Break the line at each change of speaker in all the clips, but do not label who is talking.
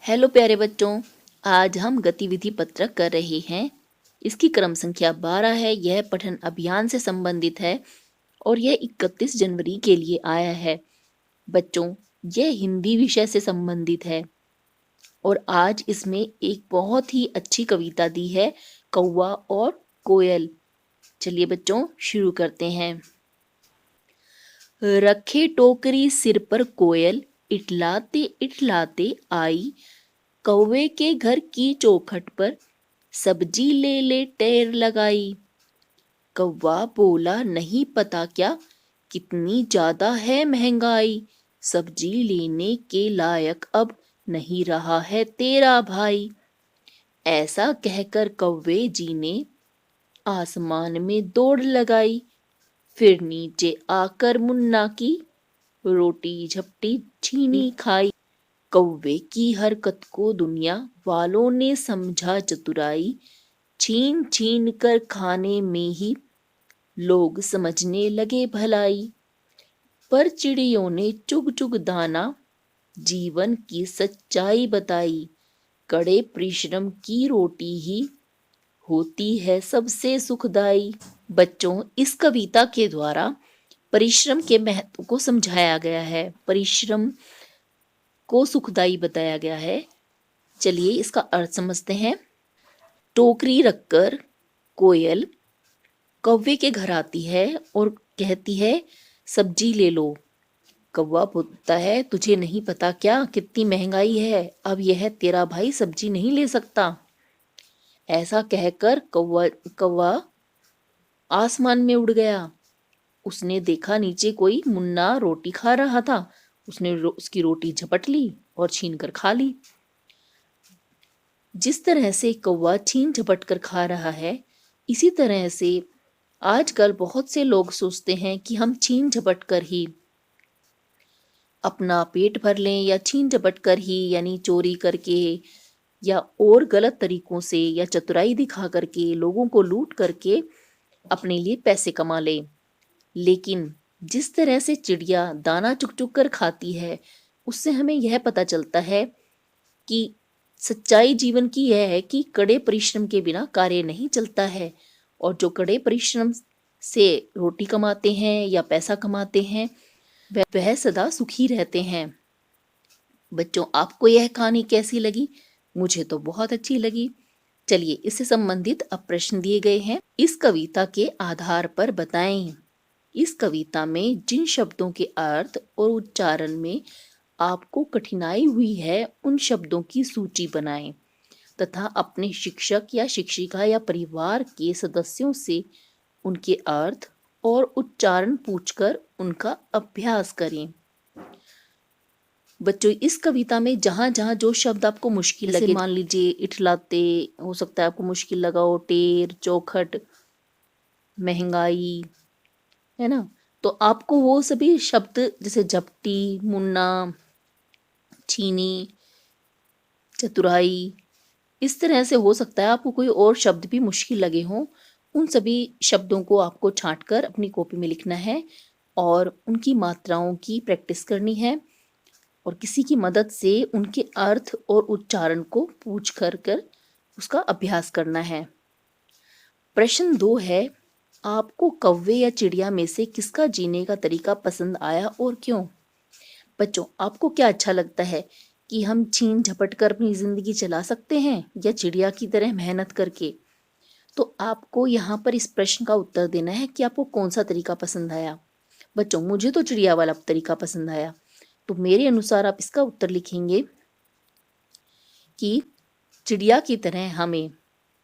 Hello प्यारे बच्चों, आज हम गतिविधि पत्रक कर रहे हैं। इसकी क्रम संख्या 12 है। यह पठन अभियान से संबंधित है और यह 31 जनवरी के लिए आया है। बच्चों, यह हिंदी विषय से संबंधित है और आज इसमें एक बहुत ही अच्छी कविता दी है, कौवा और कोयल। चलिए बच्चों, शुरू करते हैं। रखे टोकरी सिर पर कोयल, इठलाते इठलाते आई, कौवे के घर की चौखट पर सब्जी ले ले टेर लगाई। कौवा बोला नहीं पता क्या, कितनी ज्यादा है महंगाई, सब्जी लेने के लायक अब नहीं रहा है तेरा भाई। ऐसा कहकर कौवे जी ने आसमान में दौड़ लगाई, फिर नीचे आकर मुन्ना की रोटी झपटी छीनी खाई। कौवे की हरकत को दुनिया वालों ने समझा चतुराई, छीन छीन कर खाने में ही लोग समझने लगे भलाई। पर चिड़ियों ने चुग चुग दाना जीवन की सच्चाई बताई, कड़े परिश्रम की रोटी ही होती है सबसे सुखदाई। बच्चों, इस कविता के द्वारा परिश्रम के महत्व को समझाया गया है, परिश्रम को सुखदाई बताया गया है। चलिए इसका अर्थ समझते हैं। टोकरी रखकर कोयल कौवे के घर आती है और कहती है सब्जी ले लो। कौवा बोलता है तुझे नहीं पता क्या, कितनी महंगाई है, अब यह तेरा भाई सब्जी नहीं ले सकता। ऐसा कहकर कौवा कौवा आसमान में उड़ गया। उसने देखा नीचे कोई मुन्ना रोटी खा रहा था। उसने उसकी रोटी झपट ली और छीन कर खा ली। जिस तरह से कौवा छीन झपट कर खा रहा है, इसी तरह से आजकल बहुत से लोग सोचते हैं कि हम छीन झपट कर ही अपना पेट भर लें, या छीन झपट कर ही यानी चोरी करके या और गलत तरीकों से या चतुराई दिखा करके लोगों को लूट करके अपने लिए पैसे कमा लें। लेकिन जिस तरह से चिड़िया दाना चुग चुग कर खाती है, उससे हमें यह पता चलता है कि सच्चाई जीवन की यह है कि कड़े परिश्रम के बिना कार्य नहीं चलता है, और जो कड़े परिश्रम से रोटी कमाते हैं या पैसा कमाते हैं वह सदा सुखी रहते हैं। बच्चों, आपको यह कहानी कैसी लगी? मुझे तो बहुत अच्छी लगी। चलिए इससे संबंधित अब प्रश्न दिए गए हैं। इस कविता के आधार पर बताएं। इस कविता में जिन शब्दों के अर्थ और उच्चारण में आपको कठिनाई हुई है, उन शब्दों की सूची बनाएं तथा अपने शिक्षक या शिक्षिका या परिवार के सदस्यों से उनके अर्थ और उच्चारण पूछकर उनका अभ्यास करें। बच्चों, इस कविता में जहां जहां जो शब्द आपको मुश्किल लगे, मान लीजिए इठलाते हो सकता है आपको मुश्किल लगा हो, टेर, चौखट, महंगाई, है ना, तो आपको वो सभी शब्द जैसे झपटी, मुन्ना, छीनी, चतुराई, इस तरह से हो सकता है आपको कोई और शब्द भी मुश्किल लगे हों। उन सभी शब्दों को आपको छांटकर अपनी कॉपी में लिखना है और उनकी मात्राओं की प्रैक्टिस करनी है और किसी की मदद से उनके अर्थ और उच्चारण को पूछ कर उसका अभ्यास करना है। प्रश्न 2 है, आपको कौवे या चिड़िया में से किसका जीने का तरीका पसंद आया और क्यों? बच्चों, आपको क्या अच्छा लगता है कि हम छीन झपट कर अपनी जिंदगी चला सकते हैं या चिड़िया की तरह मेहनत करके? तो आपको यहाँ पर इस प्रश्न का उत्तर देना है कि आपको कौन सा तरीका पसंद आया। बच्चों, मुझे तो चिड़िया वाला तरीका पसंद आया, तो मेरे अनुसार आप इसका उत्तर लिखेंगे कि चिड़िया की तरह हमें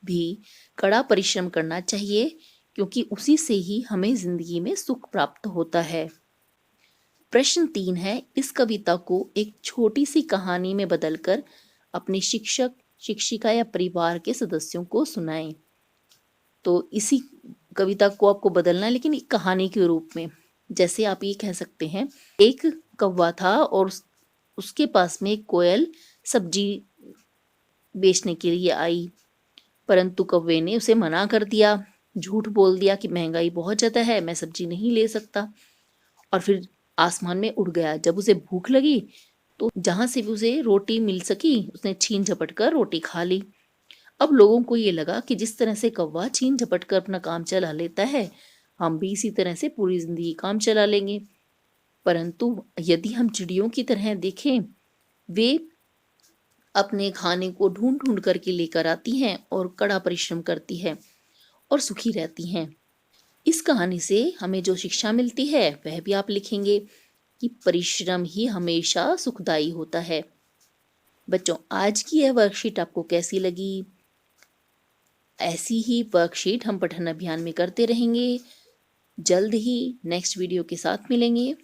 भी कड़ा परिश्रम करना चाहिए, क्योंकि उसी से ही हमें जिंदगी में सुख प्राप्त होता है। प्रश्न 3 है, इस कविता को एक छोटी सी कहानी में बदलकर अपने शिक्षक, शिक्षिका या परिवार के सदस्यों को सुनाएं। तो इसी कविता को आपको बदलना है, लेकिन एक कहानी के रूप में। जैसे आप ये कह सकते हैं, एक कौवा था और उसके पास में एक कोयल सब्जी बेचने के लिए आई, परंतु कौवे ने उसे मना कर दिया, झूठ बोल दिया कि महंगाई बहुत ज़्यादा है, मैं सब्जी नहीं ले सकता, और फिर आसमान में उड़ गया। जब उसे भूख लगी तो जहां से भी उसे रोटी मिल सकी उसने छीन झपट कर रोटी खा ली। अब लोगों को ये लगा कि जिस तरह से कौवा छीन झपट कर अपना काम चला लेता है, हम भी इसी तरह से पूरी जिंदगी काम चला लेंगे। परंतु यदि हम चिड़ियों की तरह देखें, वे अपने खाने को ढूंढ ढूंढ करके लेकर आती हैं और कड़ा परिश्रम करती है और सुखी रहती हैं। इस कहानी से हमें जो शिक्षा मिलती है वह भी आप लिखेंगे कि परिश्रम ही हमेशा सुखदाई होता है। बच्चों, आज की यह वर्कशीट आपको कैसी लगी? ऐसी ही वर्कशीट हम पठन अभियान में करते रहेंगे। जल्द ही नेक्स्ट वीडियो के साथ मिलेंगे।